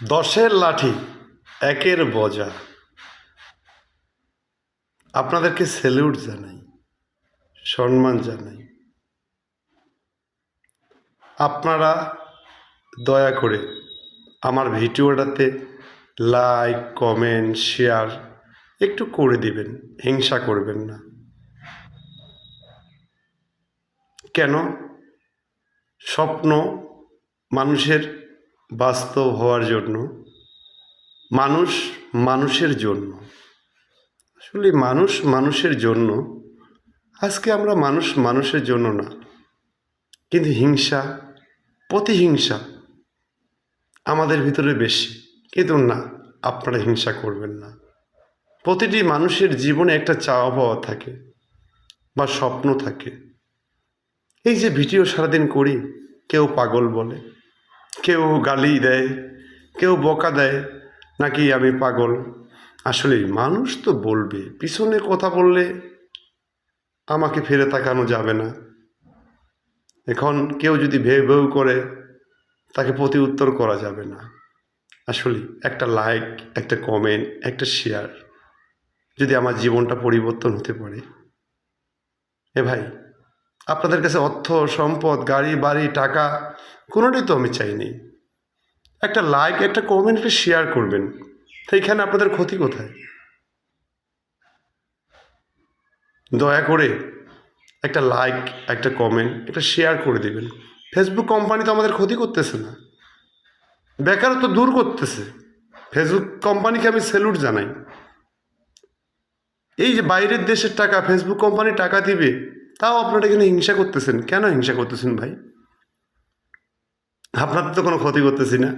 দশের লাঠি একের বোঝা। আপনাদেরকে স্যালুট জানাই, সম্মান জানাই। আপনারা দয়া করে আমার ভিডিওটাতে লাইক, কমেন্ট, শেয়ার একটু করে দিবেন, হিংসা করবেন না। কেন? স্বপ্ন মানুষের বাস্তব হওয়ার জন্য, মানুষ মানুষের জন্য। আসলে মানুষ মানুষের জন্য। আজকে আমরা মানুষ মানুষের জন্য না, কিন্তু হিংসা, প্রতিহিংসা আমাদের ভিতরে বেশি। কিন্তু না, আপনারা হিংসা করবেন না। প্রতিটি মানুষের জীবনে একটা চাওয়া পাওয়া থাকে বা স্বপ্ন থাকে। এই যে ভিডিও সারাদিন করি, কেউ পাগল বলে, কেউ গালি দেয়, কেউ বকা দেয়, নাকি আমি পাগল। আসলে মানুষ তো বলবে, পিছনে কথা বললে আমাকে ফিরে তাকানো যাবে না। এখন কেউ যদি ভেউ ভেউ করে, তাকে প্রতি উত্তর করা যাবে না। আসলে একটা লাইক, একটা কমেন্ট, একটা শেয়ার যদি আমার জীবনটা পরিবর্তন হতে পারে। ভাই, আপনাদের কাছে অর্থ, সম্পদ, গাড়ি, বাড়ি, টাকা কোনোটাই তো আমি চাইনি। একটা লাইক, একটা কমেন্ট, একটা শেয়ার করবেন, সেইখানে আপনাদের ক্ষতি কোথায়? দয়া করে একটা লাইক, একটা কমেন্ট, একটা শেয়ার করে দিবেন। ফেসবুক কোম্পানি তো আমাদের ক্ষতি করতেছে না, বেকারত্ব দূর করতেছে। ফেসবুক কোম্পানিকে আমি স্যালুট জানাই। এই যে বাইরের দেশের টাকা ফেসবুক কোম্পানি টাকা দিবে, তাও আপনারা এখানে হিংসা করতেছেন। কেন হিংসা করতেছেন ভাই? আপনাদের তো কোনো ক্ষতি করতেছি না।